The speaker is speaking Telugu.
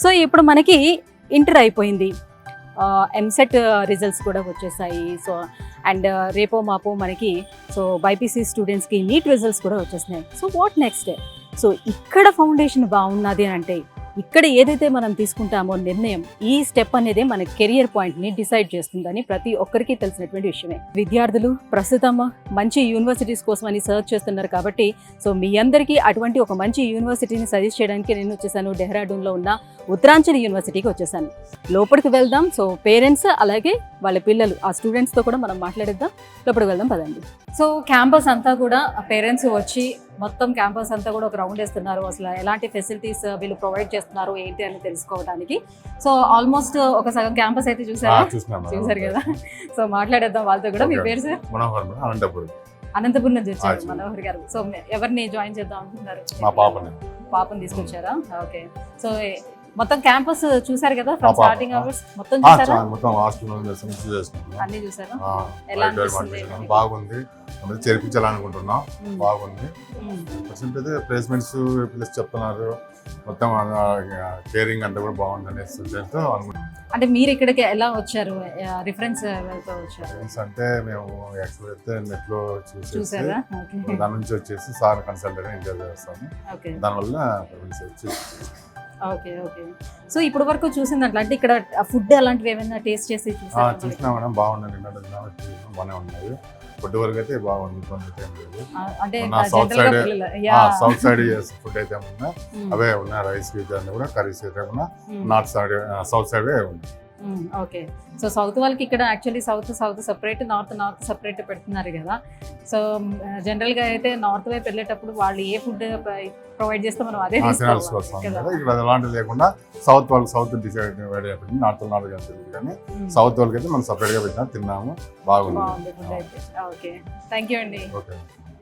సో ఇప్పుడు మనకి ఇంటర్ అయిపోయింది, ఎంసెట్ రిజల్ట్స్ కూడా వచ్చేసాయి. సో అండ్ రేపో మాపో మనకి సో బైపీసీ స్టూడెంట్స్కి నీట్ రిజల్ట్స్ కూడా వచ్చేసినాయి. So what next? సో ఇక్కడ ఫౌండేషన్ బాగున్నది అంటే ఇక్కడ ఏదైతే మనం తీసుకుంటామో నిర్ణయం, ఈ స్టెప్ అనేది మన కెరియర్ పాయింట్ని డిసైడ్ చేస్తుందని ప్రతి ఒక్కరికి తెలిసినటువంటి విషయమే. విద్యార్థులు ప్రస్తుతం మంచి యూనివర్సిటీస్ కోసం అని సర్చ్ చేస్తున్నారు కాబట్టి సో మీ అందరికీ అటువంటి ఒక మంచి యూనివర్సిటీని సజెస్ట్ చేయడానికి నేను వచ్చేసాను. డెహ్రాడూన్లో ఉన్న ఉత్తరాంచల్ యూనివర్సిటీకి వచ్చేసాను. లోపలికి వెళ్దాం. సో పేరెంట్స్ అలాగే వాళ్ళ పిల్లలు ఆ స్టూడెంట్స్తో కూడా మనం మాట్లాడిద్దాం. లోపలికి వెళ్దాం పదండి. సో క్యాంపస్ అంతా కూడా పేరెంట్స్ వచ్చి మొత్తం క్యాంపస్ అంతా కూడా ఒక రౌండ్ వేస్తున్నారు. అసలు ఎలాంటి ఫెసిలిటీస్ వీళ్ళు ప్రొవైడ్ చేస్తున్నారు ఏంటి అని తెలుసుకోవడానికి. సో ఆల్మోస్ట్ ఒక సగం క్యాంపస్ అయితే చూసారు కదా. సో మాట్లాడేద్దాం వాళ్ళతో కూడా. మీ పేరు సార్? అనంతపురం నుంచి వచ్చారు మనోహర్ గారు. సో ఎవరిని జాయిన్ చేద్దాం అనుకుంటున్నారు? పాపని తీసుకొచ్చారా? ఓకే. సో మొత్తం క్యాంపస్ చూసారు కదా, ఫ్రమ్ స్టార్టింగ్ అవర్స్ మొత్తం చూసారా? అన్ని చూసారా? ఎలా అనిపిస్తుంది? బాగుంది, చేర్పించాలనుకుంటున్నాం. బాగుంది. ప్లేస్మెంట్స్ ప్లస్ చెప్తున్నారు. మొత్తం కేరింగ్ అంటే కూడా బాగుంది అనేసి అనుకుంటున్నాం. అంటే మీరు ఇక్కడికి ఎలా వచ్చారు? రిఫరెన్స్ వచ్చారు అంటే మేము యాక్చువల్ అయితే నెట్ లో చూసారా? దాని నుంచి వచ్చేసి సార్ కన్సల్టెంట్ ఇంటర్వ్యూ చేస్తాము. దానివల్ల వచ్చి ఓకే. ఓకే. సో ఇప్పుడు వరకు చూసిన దాంట్లో అంటే ఇక్కడ ఫుడ్ అలాంటివి ఏమైనా టేస్ట్ చేసి చూసినా మేడం? బాగుంది, బాగానే ఉన్నాయి. ఫుడ్ వరకు అయితే బాగుంది, అంటే సౌత్ సైడ్ ఫుడ్ అయితే ఉన్నా అవే ఉన్నాయి. రైస్ అన్ని కూడా కర్రీస్ అయితే ఉన్నా నార్త్ సైడ్ సౌత్ సైడ్ ఉంది. ఓకే. సో సౌత్ వాళ్ళకి ఇక్కడ actually south separate, north separate పెడుతున్నారు కదా. సో జనరల్గా అయితే నార్త్ వైపు వెళ్ళేటప్పుడు వాళ్ళు ఏ ఫుడ్ ప్రొవైడ్ చేస్తే మనం అదే ఇక్కడ అలాంటివి లేకుండా సౌత్ వాళ్ళకి సౌత్ డిసైడ్ అయిపోయింది. నార్త్ కానీ సౌత్ వాళ్ళకి అయితే మనం సపరేట్గా పెట్టినా తిన్నాము. బాగుంది. ఓకే. థ్యాంక్ యూ అండి. ఓకే.